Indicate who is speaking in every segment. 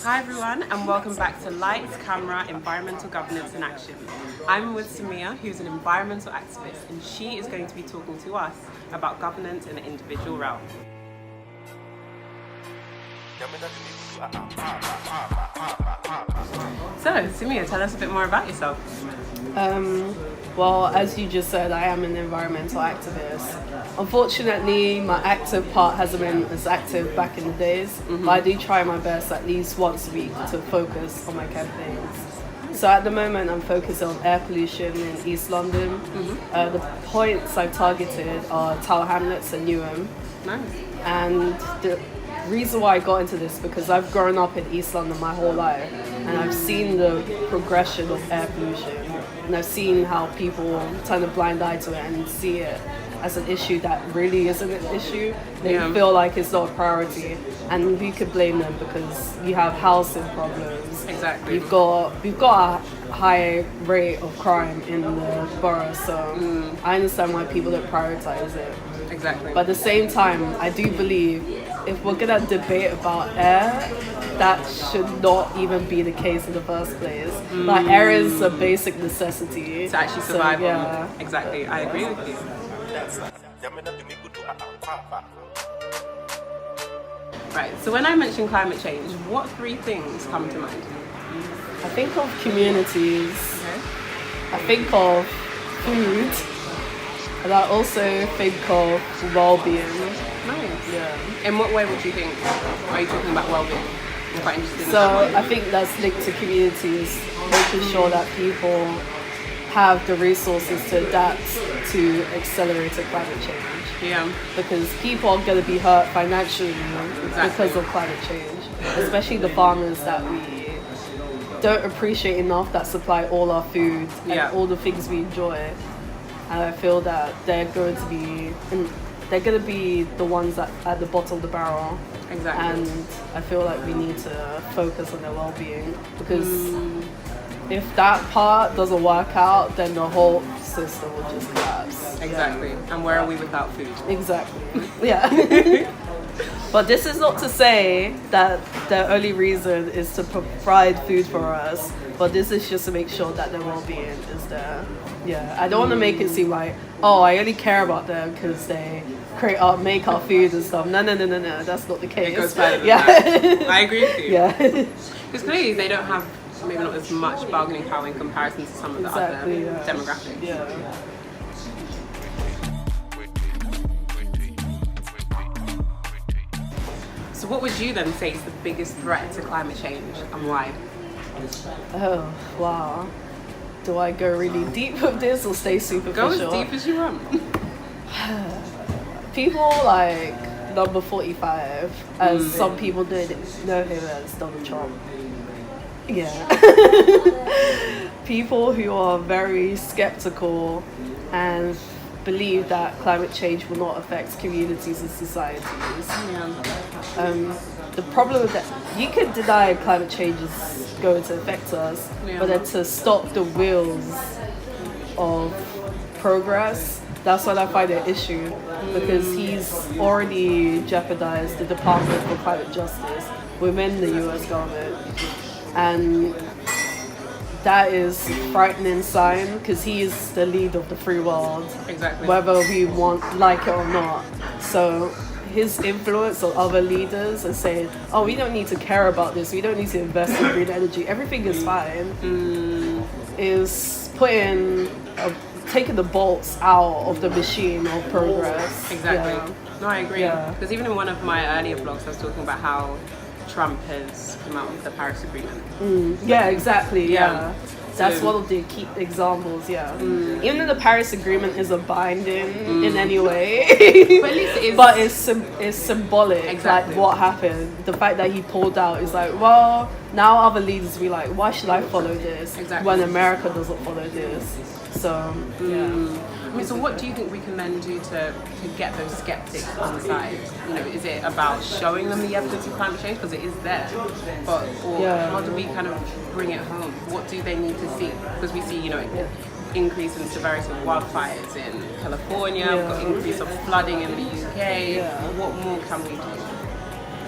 Speaker 1: Hi everyone, and welcome back to Lights, Camera, Environmental Governance in Action. I'm with Samia, who's an environmental activist, and she is going to be talking to us about governance in the individual realm. So, Samia, tell us a bit more about yourself.
Speaker 2: Well, as you just said, I am an environmental activist. Unfortunately, my active part hasn't been as active back in the days, but I do try my best at least once a week to focus on my campaigns. So at the moment, I'm focused on air pollution in East London. The points I've targeted are Tower Hamlets and Newham.
Speaker 1: Nice.
Speaker 2: And the reason why I got into this because I've grown up in East London my whole life, and I've seen the progression of air pollution, and I've seen how people turn a blind eye to it and see it as an issue that really isn't an issue. They feel like it's not a priority, and we could blame them because you have housing problems.
Speaker 1: Exactly.
Speaker 2: We've got a high rate of crime in the borough, so I understand why people don't prioritize it.
Speaker 1: Exactly.
Speaker 2: But at the same time, I do believe if we're gonna debate about air, that should not even be the case in the first place. Like, air is a basic necessity
Speaker 1: to actually survive.
Speaker 2: Yeah.
Speaker 1: Exactly. I agree with you. Right. So when I mention climate change, what three things come to mind?
Speaker 2: I think of communities.
Speaker 1: Okay.
Speaker 2: I think of food. And I also think of well-being.
Speaker 1: Nice.
Speaker 2: Yeah.
Speaker 1: In what way would you think? Are you talking about well-being? I'm quite interested in
Speaker 2: So
Speaker 1: that.
Speaker 2: I think that's linked to communities, making sure that people have the resources to adapt to accelerated climate change.
Speaker 1: Yeah.
Speaker 2: Because people are going to be hurt financially because of climate change, especially the farmers that we don't appreciate enough, that supply all our food and all the things we enjoy. And I feel that they're going to be the ones that at the bottom of the barrel.
Speaker 1: Exactly.
Speaker 2: And I feel like we need to focus on their well-being, because if that part doesn't work out, then the whole system will just collapse.
Speaker 1: Exactly. And where are we without food?
Speaker 2: Exactly. Yeah. But this is not to say that the only reason is to provide food for us, but this is just to make sure that their well-being is there. Yeah, I don't want to make it seem like, oh, I only care about them because they make our food and stuff. No, that's not the case.
Speaker 1: It goes further than
Speaker 2: that.
Speaker 1: I agree with you.
Speaker 2: Yeah.
Speaker 1: Because clearly they don't have maybe not as much bargaining power in comparison to some of the other demographics.
Speaker 2: Yeah.
Speaker 1: So what would you then say is the biggest threat to climate change and why?
Speaker 2: Oh, wow. Do I go really deep with this or stay superficial?
Speaker 1: Go as deep as you want.
Speaker 2: People like number 45, as some people know him as Donald Trump. Yeah. People who are very skeptical and believe that climate change will not affect communities and societies. The problem with that, you can deny climate change is going to affect us, but then to stop the wheels of progress, that's what I find an issue, because he's already jeopardized the Department for Climate Justice within the US government. And that is a frightening sign, because he is the leader of the free world, whether we like it or not. So his influence on other leaders and saying, oh, we don't need to care about this, we don't need to invest in green energy, everything is fine, is taking the bolts out of the machine of progress.
Speaker 1: Exactly.
Speaker 2: Yeah.
Speaker 1: No, I agree. Because even in one of my earlier vlogs, I was talking about how Trump has come out with the Paris Agreement.
Speaker 2: Yeah, exactly. Yeah. That's one of the key examples, Even though the Paris Agreement isn't binding in any way,
Speaker 1: but at least it is.
Speaker 2: But it's symbolic,
Speaker 1: Exactly.
Speaker 2: like what happened. The fact that he pulled out is like, well, now other leaders will be like, why should I follow this when America doesn't follow this? So,
Speaker 1: I mean, so what do you think we can then do to get those skeptics on the side? You know, is it about showing them the evidence of climate change, because it is there, but how do we kind of bring it home? What do they need to see? Because we see, increase in severity of wildfires in California, we've got increase of flooding in the UK. What more can we do?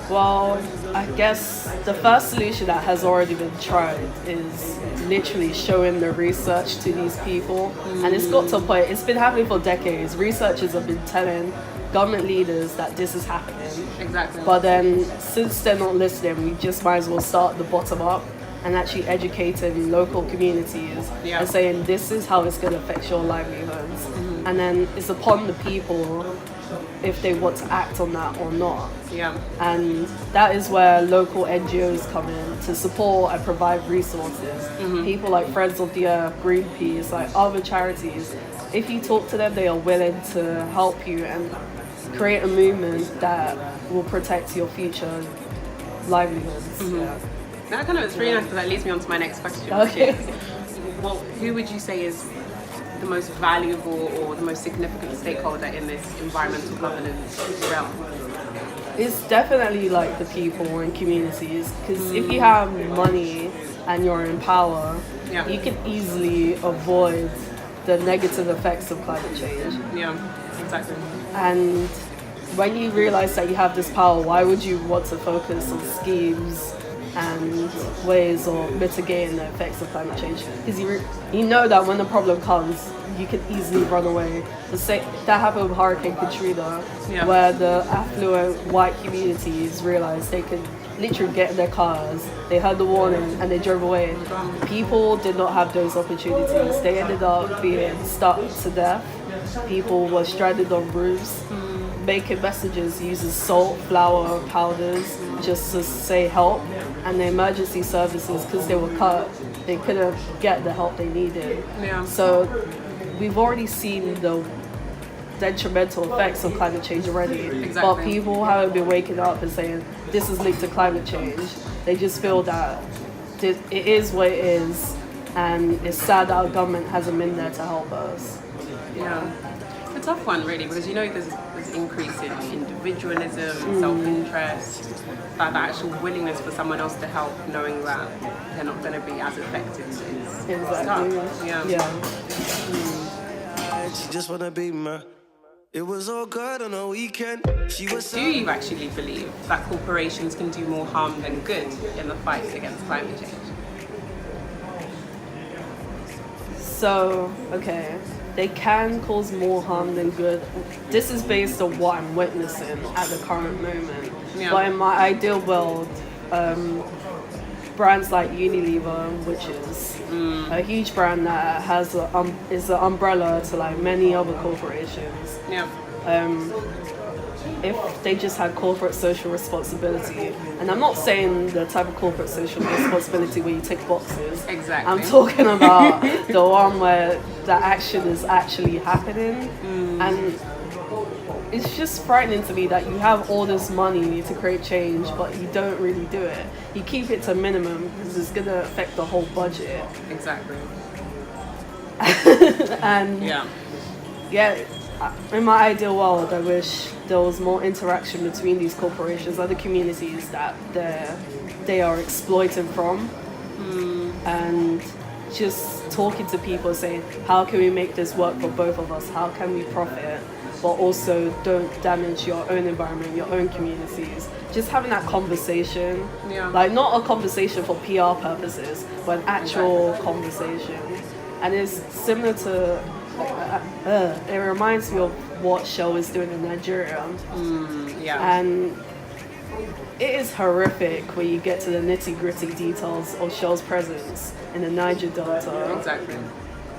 Speaker 2: Well, I guess the first solution that has already been tried is literally showing the research to these people. And it's got to a point, it's been happening for decades. Researchers have been telling government leaders that this is happening.
Speaker 1: Exactly.
Speaker 2: But then, since they're not listening, we just might as well start the bottom up and actually educating local communities and saying this is how it's going to affect your livelihoods. And then it's upon the people if they want to act on that or not.
Speaker 1: Yeah.
Speaker 2: And that is where local NGOs come in to support and provide resources. People like Friends of the Earth, Greenpeace, like other charities. If you talk to them, they are willing to help you and create a movement that will protect your future livelihoods. Yeah.
Speaker 1: That kind of is really nice because that leads me on to my next question.
Speaker 2: Okay.
Speaker 1: Which is, well, who would you say is the most valuable or the most significant stakeholder in this environmental governance realm?
Speaker 2: It's definitely like the people and communities, because if you have money and you're in power, you can easily avoid the negative effects of climate change.
Speaker 1: Yeah, exactly.
Speaker 2: And when you realize that you have this power, why would you want to focus on schemes and ways of mitigating the effects of climate change? Because you know that when the problem comes, you can easily run away. That happened with Hurricane Katrina, where the affluent white communities realized they could literally get in their cars, they heard the warning, and they drove away. People did not have those opportunities. They ended up being stuck to death. People were stranded on roofs, making messages using salt, flour, powders, just to say help. And the emergency services, because they were cut, they couldn't get the help they needed. So we've already seen the detrimental effects of climate change already. But people haven't been waking up and saying, this is linked to climate change. They just feel that it is what it is, and it's sad that our government hasn't been there to help us.
Speaker 1: Yeah. It's a tough one, really, because you know there's this increase in individualism, self-interest, that actual willingness for someone else to help, knowing that they're not going to be as effective. It's tough. Yeah.
Speaker 3: She just wanna be my. It was all good on a weekend.
Speaker 1: Do you actually believe that corporations can do more harm than good in the fight against climate change?
Speaker 2: So, okay, they can cause more harm than good. This is based on what I'm witnessing at the current moment. But in my ideal world, brands like Unilever, which is a huge brand that has is an umbrella to like many other corporations. If they just had corporate social responsibility, and I'm not saying the type of corporate social responsibility where you tick boxes.
Speaker 1: Exactly.
Speaker 2: I'm talking about the one where the action is actually happening, and it's just frightening to me that you have all this money to create change, but you don't really do it. You keep it to a minimum because it's going to affect the whole budget.
Speaker 1: Exactly.
Speaker 2: And in my ideal world, I wish there was more interaction between these corporations and the communities that they are exploiting from, and just talking to people saying, how can we make this work for both of us? How can we profit, but also don't damage your own environment, your own communities? Just having that conversation, like not a conversation for PR purposes, but an actual conversation. And it's similar to, it reminds me of what Shell is doing in Nigeria. And it is horrific when you get to the nitty-gritty details of Shell's presence in the Niger Delta.
Speaker 1: Exactly.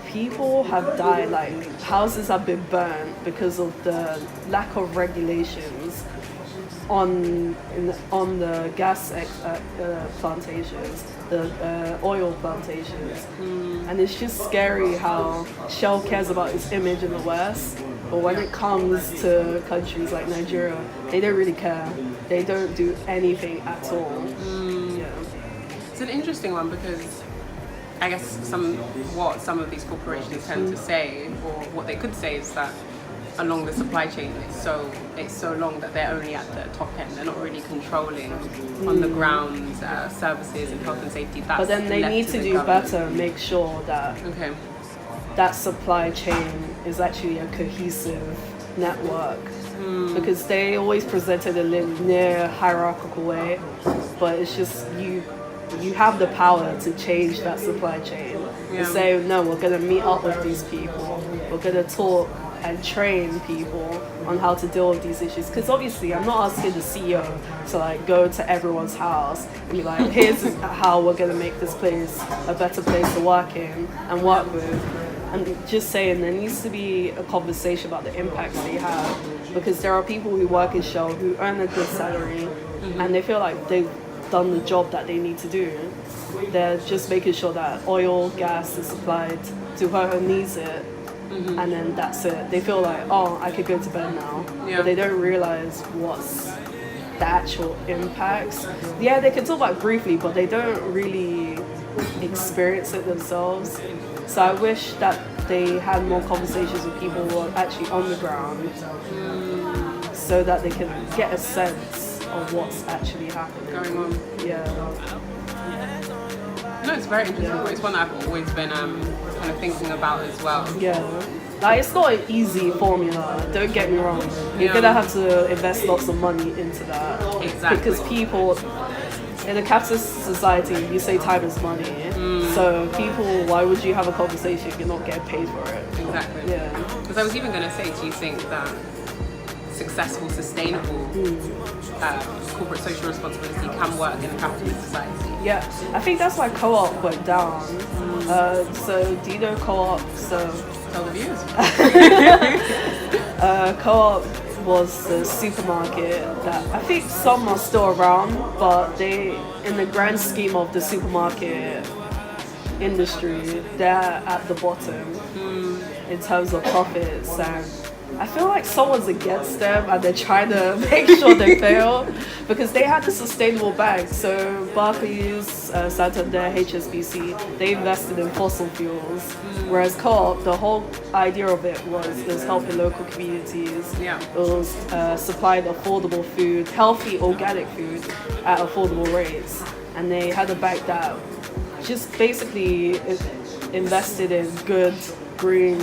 Speaker 2: People have died, like houses have been burned because of the lack of regulations on the gas plantations, the oil plantations. And it's just scary how Shell cares about its image in the West, but when it comes to countries like Nigeria, they don't really care. They don't do anything at all.
Speaker 1: It's an interesting one because I guess what some of these corporations tend to say, or what they could say, is that along the supply chain it's so long that they're only at the top end. They're not really controlling on the ground services and health and safety.
Speaker 2: But then they need to do better and make sure that that supply chain is actually a cohesive network, because they always present it in a linear hierarchical way, but it's just you have the power to change that supply chain.
Speaker 1: Yeah.
Speaker 2: To say, no, we're going to meet up with these people. We're going to talk and train people on how to deal with these issues. Because obviously, I'm not asking the CEO to like go to everyone's house and be like, here's how we're going to make this place a better place to work in and work with. I'm just saying there needs to be a conversation about the impacts they have, because there are people who work in Shell who earn a good salary and they feel like they've done the job that they need to do. They're just making sure that oil, gas is supplied to whoever needs it, and then that's it. They feel like, oh, I could go to bed now.
Speaker 1: Yeah.
Speaker 2: But they don't realize what's the actual impacts. Yeah, they can talk about it briefly, but they don't really experience it themselves. So I wish that they had more conversations with people who are actually on the ground, so that they can get a sense of what's actually happening.
Speaker 1: Going on.
Speaker 2: Yeah.
Speaker 1: No, it's very interesting.
Speaker 2: Yeah.
Speaker 1: It's one that I've always been kind of thinking about as well.
Speaker 2: Yeah. Like, it's not an easy formula, don't get me wrong. You're
Speaker 1: Yeah.
Speaker 2: gonna have to invest lots of money into that.
Speaker 1: Exactly.
Speaker 2: Because people, in a capitalist society, you say time is money. So people, why would you have a conversation if you're not getting paid for it?
Speaker 1: Exactly.
Speaker 2: Yeah.
Speaker 1: Because I was even going to say, do you think that successful, sustainable corporate social responsibility can work in a capitalist society?
Speaker 2: Yeah, I think that's why co-op went down. So do you know co-op? So
Speaker 1: Tell the viewers.
Speaker 2: co-op was the supermarket that I think some are still around, but they, in the grand scheme of the supermarket industry, they're at the bottom in terms of profits, and I feel like someone's against them and they're trying to make sure they fail, because they had a sustainable bank. So Barclays, Santander, HSBC, they invested in fossil fuels, whereas Co-op, the whole idea of it was helping local communities.
Speaker 1: Yeah.
Speaker 2: It was supplying affordable food, healthy organic food at affordable rates, and they had a bank that just basically invested in good green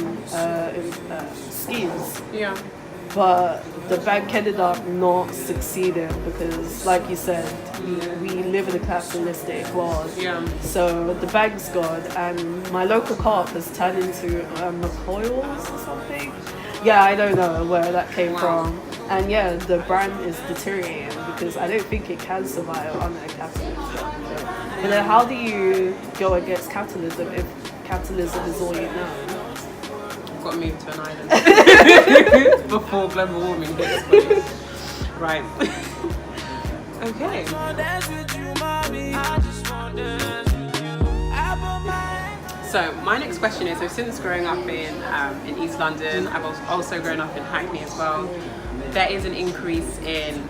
Speaker 2: schemes.
Speaker 1: Yeah.
Speaker 2: But the bank ended up not succeeding because, like you said, we live in a capitalistic world.
Speaker 1: Yeah.
Speaker 2: So the bank's gone, and my local co-op has turned into McCoyles or something. Yeah, I don't know where that came from. And yeah, the brand is deteriorating because I don't think it can survive under a capitalist structure. But then how do you go against capitalism if capitalism is all you know?
Speaker 1: Got to move to an island before global warming hits. Right. Okay. So my next question is: so since growing up in East London, I've also grown up in Hackney as well. There is an increase in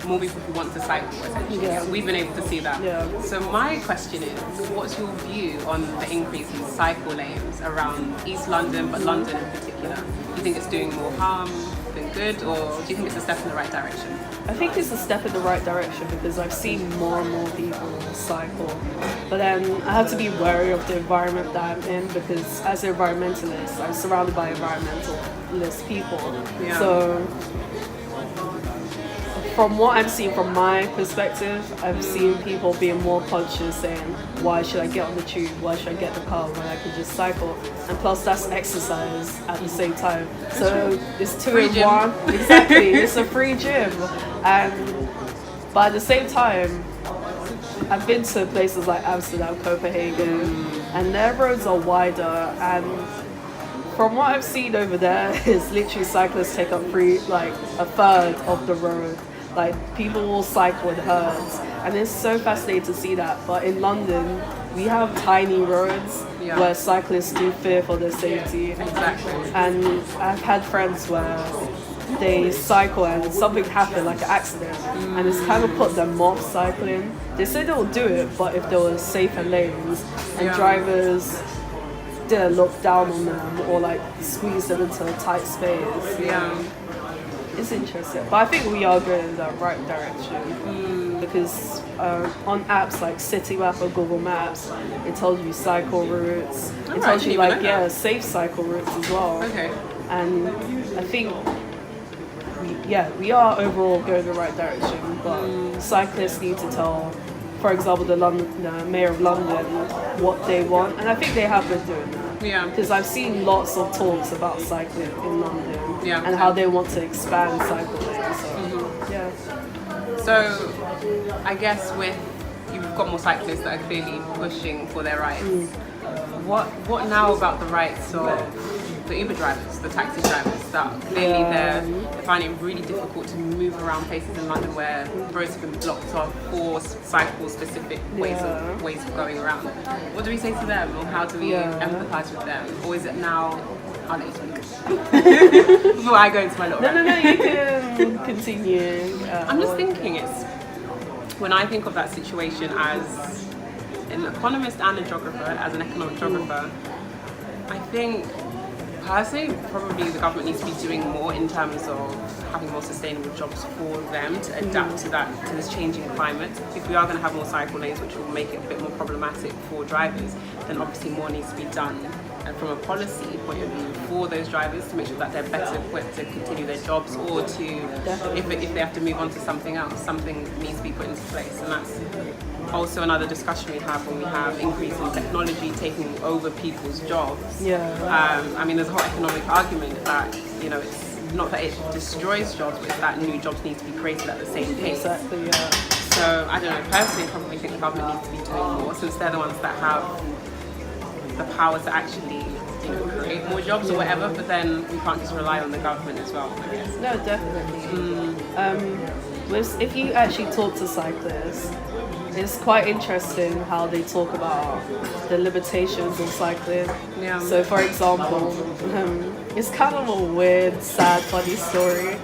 Speaker 1: more people who want to cycle, essentially.
Speaker 2: Yeah.
Speaker 1: We've been able to see that.
Speaker 2: Yeah.
Speaker 1: So my question is, what's your view on the increase in cycle lanes around East London, but London in particular? Do you think it's doing more harm than good, or do you think it's a step in the right direction?
Speaker 2: I think it's a step in the right direction because I've seen more and more people cycle. But then I have to be wary of the environment that I'm in, because as an environmentalist, I'm surrounded by environmentalist people.
Speaker 1: Yeah.
Speaker 2: So from what I'm seeing from my perspective, I've seen people being more conscious, saying, why should I get on the tube? Why should I get the car when I could just cycle? And plus that's exercise at the same time. So it's two
Speaker 1: Free
Speaker 2: in
Speaker 1: gym.
Speaker 2: one. Exactly, it's a free gym. But at the same time, I've been to places like Amsterdam, Copenhagen, and their roads are wider, and from what I've seen over there, is literally cyclists take up a third of the road. Like, people will cycle in herds, and it's so fascinating to see that. But in London, we have tiny roads where cyclists do fear for their safety.
Speaker 1: Exactly.
Speaker 2: And I've had friends where they cycle and something happened, like an accident, and it's kind of put them off cycling. They say they'll do it, but if there were safer lanes and drivers didn't look down on them or like squeeze them into a tight space.
Speaker 1: Yeah.
Speaker 2: It's interesting, but I think we are going in the right direction because on apps like Citymap or Google Maps, it tells you cycle routes. It tells you safe cycle routes as well.
Speaker 1: Okay.
Speaker 2: And I think yeah, we are overall going the right direction, but cyclists need to tell, for example, the mayor of London what they want, and I think they have been doing that.
Speaker 1: Yeah.
Speaker 2: Because I've seen lots of talks about cycling in London and how they want to expand cycle lanes. So, yeah.
Speaker 1: So, I guess you've got more cyclists that are clearly pushing for their rights. What now about the rights of the Uber drivers, the taxi drivers, that clearly they're finding it really difficult to move around places in London where roads have been blocked off for cycle-specific ways of going around? What do we say to them, or how do we empathise with them? Or is it now, I'll let you speak before I go into my little
Speaker 2: No, you can continue.
Speaker 1: I'm just thinking, when I think of that situation as an economist and a geographer, as an economic geographer, I think personally, probably the government needs to be doing more in terms of having more sustainable jobs for them to adapt to this changing climate. If we are going to have more cycle lanes, which will make it a bit more problematic for drivers, then obviously more needs to be done. And from a policy point of view for those drivers to make sure that they're better equipped to continue their jobs, or to, if they have to move on to something else, something needs to be put into place. And that's also another discussion we have when we have increase in technology taking over people's jobs. I mean, there's a whole economic argument that, it's not that it destroys jobs, but it's that new jobs need to be created at the same pace.
Speaker 2: Exactly, yeah.
Speaker 1: So I don't know, personally I probably think the government needs to be doing more, since they're the ones that have the power to actually create more jobs or whatever, but then we can't just rely on the government as well, I guess.
Speaker 2: No, definitely. If you actually talk to cyclists, it's quite interesting how they talk about the limitations of cycling.
Speaker 1: Yeah.
Speaker 2: So, for example, it's kind of a weird, sad, funny story.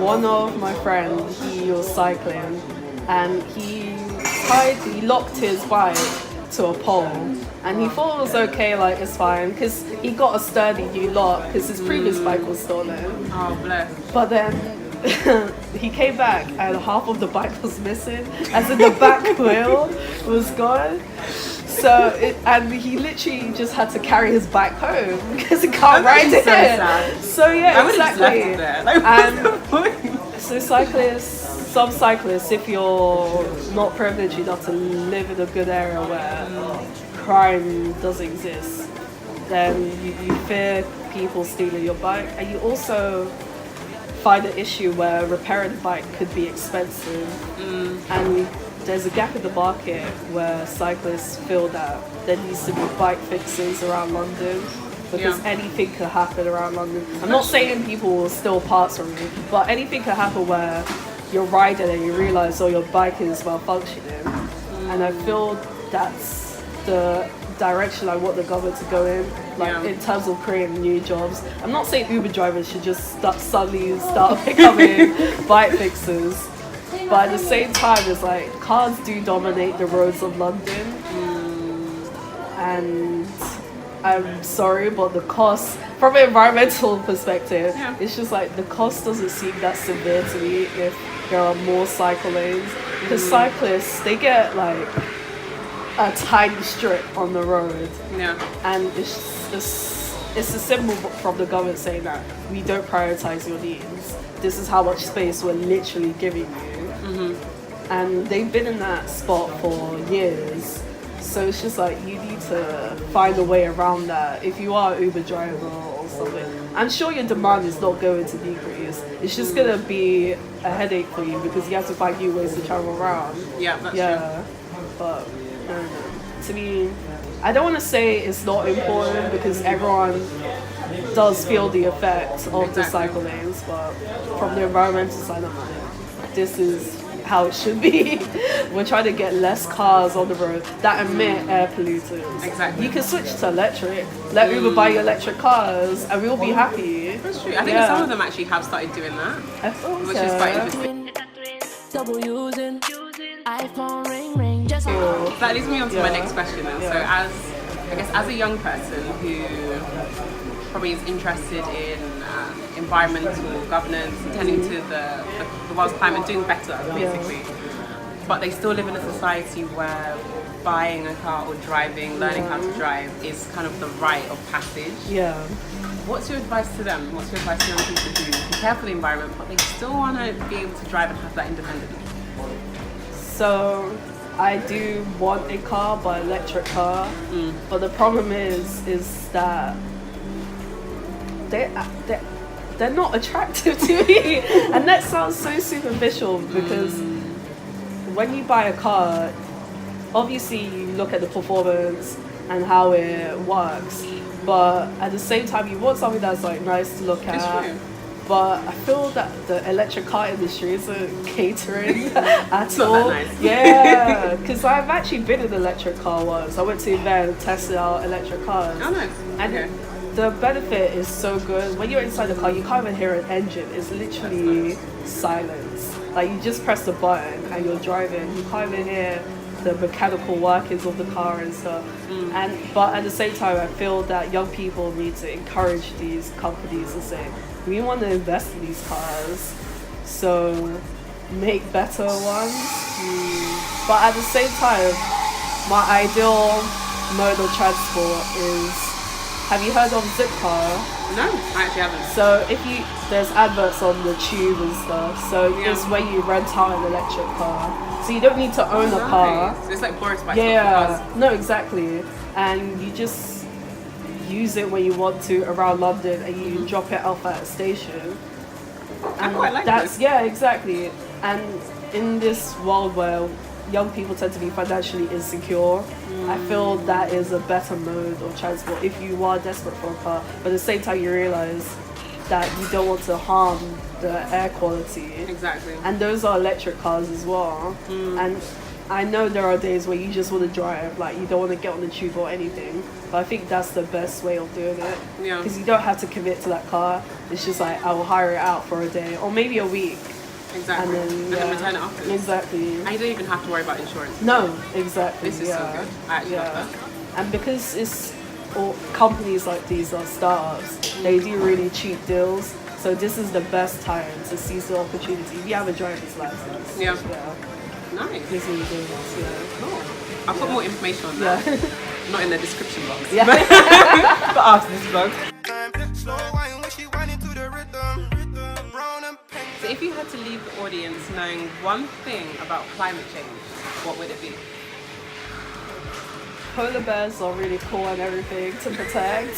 Speaker 2: One of my friends, he was cycling, and he locked his bike to a pole, and he thought it was okay, like it's fine, because he got a sturdy new lock because his previous bike was stolen.
Speaker 1: Oh, bless.
Speaker 2: But then he came back and half of the bike was missing, as in the back wheel was gone. And he literally just had to carry his bike home because he can't ride it.
Speaker 1: So sad.
Speaker 2: So yeah,
Speaker 1: I
Speaker 2: exactly.
Speaker 1: Just left it there.
Speaker 2: So some cyclists, if you're not privileged enough to live in a good area where crime doesn't exist, then you fear people stealing your bike, and you also find an issue where repairing the bike could be expensive, and there's a gap in the market where cyclists feel that there needs to be bike fixes around London, because anything could happen around London. I'm not saying people will steal parts from you, but anything could happen where you're riding and you realise your bike is malfunctioning. And I feel that's the direction I want the government to go in, in terms of creating new jobs. I'm not saying Uber drivers should just suddenly start becoming bike fixers, but at the same time, it's like cars do dominate the roads of London, and I'm sorry, but the cost, from an environmental perspective, it's just like the cost doesn't seem that severe to me if there are more cycle lanes. Because cyclists, they get like a tiny strip on the road, and it's a symbol from the government saying that we don't prioritize your needs. This is how much space we're literally giving you. And they've been in that spot for years. So it's just like you need to find a way around that. If you are an Uber driver or something, I'm sure your demand is not going to decrease. It's just going to be a headache for you because you have to find new ways to travel around.
Speaker 1: Yeah, that's true.
Speaker 2: But I don't know. To me, I don't want to say it's not important because everyone does feel the effect of the cycle lanes, but from the environmental side, I'm like, this is how it should be. We're trying to get less cars on the road that emit air pollutants.
Speaker 1: Exactly.
Speaker 2: You can switch to electric. Let Uber buy you electric cars and we'll be happy.
Speaker 1: That's true. I think some of them actually have started doing that, which is quite interesting. That leads me on to my next question then. So as a young person who probably is interested in environmental governance, tending to the world's climate, doing better basically, but they still live in a society where buying a car or learning how to drive is kind of the rite of passage. What's your advice to them? What's your advice to young people who care for the environment, but they still want to be able to drive and have that independence?
Speaker 2: So I do want a car, but electric car. But the problem is that they're not attractive to me, and that sounds so superficial because when you buy a car, obviously you look at the performance and how it works, but at the same time you want something that's like nice to look at.
Speaker 1: True.
Speaker 2: But I feel that the electric car industry isn't catering at all.
Speaker 1: Not that nice.
Speaker 2: Yeah, because I've actually been in an electric car once. I went to an event and tested out electric cars.
Speaker 1: Oh, nice.
Speaker 2: And
Speaker 1: Okay.
Speaker 2: the benefit is so good. When you're inside the car, you can't even hear an engine. It's literally silence. Like you just press the button and you're driving. You can't even hear the mechanical workings of the car and stuff. But at the same time, I feel that young people need to encourage these companies to say, we want to invest in these cars, so make better ones. But at the same time, my ideal mode of transport is, have you heard of Zipcar?
Speaker 1: No, I actually haven't.
Speaker 2: So there's adverts on the tube and stuff, so it's where you rent out an electric car. So you don't need to own a car.
Speaker 1: So it's like Boris Bike.
Speaker 2: Yeah, no, exactly. And you just use it when you want to around London, and you drop it off at a station.
Speaker 1: I quite like this.
Speaker 2: Yeah, exactly. And in this world where young people tend to be financially insecure, I feel that is a better mode of transport if you are desperate for a car, but at the same time you realize that you don't want to harm the air quality.
Speaker 1: Exactly.
Speaker 2: And those are electric cars as well. And I know there are days where you just want to drive, like you don't want to get on the tube or anything, but I think that's the best way of doing it.
Speaker 1: Yeah.
Speaker 2: Because you don't have to commit to that car. It's just like, I will hire it out for a day or maybe a week.
Speaker 1: Exactly.
Speaker 2: And then
Speaker 1: return it afterwards.
Speaker 2: Exactly.
Speaker 1: And you don't even have to worry about insurance.
Speaker 2: No, exactly.
Speaker 1: This is so good. I actually love that.
Speaker 2: And because it's all companies like these are startups, they do really cheap deals. So this is the best time to seize the opportunity. If you have a driver's license.
Speaker 1: Yeah.
Speaker 2: Yeah.
Speaker 1: Nice.
Speaker 2: This is good. Yeah.
Speaker 1: Cool. I'll put more information on that.
Speaker 2: Yeah.
Speaker 1: Not in the description box.
Speaker 2: Yeah.
Speaker 1: But after this vlog. So if you had to leave the audience knowing one thing about climate change, what would it be?
Speaker 2: Polar bears are really cool and everything to protect,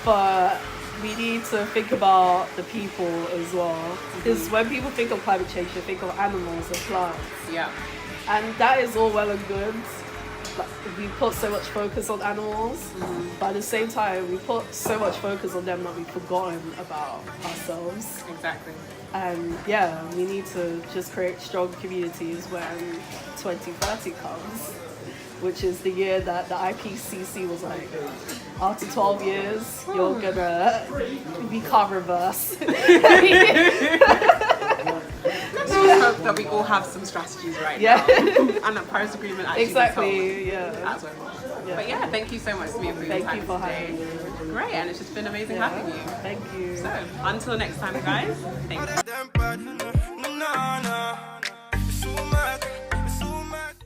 Speaker 2: but we need to think about the people as well. Because when people think of climate change, they think of animals and plants.
Speaker 1: Yeah.
Speaker 2: And that is all well and good. Like, we put so much focus on animals, but at the same time, we put so much focus on them that we've forgotten about ourselves.
Speaker 1: Exactly.
Speaker 2: And yeah, we need to just create strong communities when 2030 comes, which is the year that the IPCC was like, after 12 years, you're gonna, we can't reverse.
Speaker 1: Let's just hope that we all have some strategies right now. And that Paris Agreement actually
Speaker 2: Exactly, yeah.
Speaker 1: That's what But yeah, thank you so much, Samia, for your
Speaker 2: Thank
Speaker 1: time
Speaker 2: you for
Speaker 1: today.
Speaker 2: having me.
Speaker 1: Great, and it's just been amazing having you.
Speaker 2: Thank you.
Speaker 1: So, until next time, guys, thank you.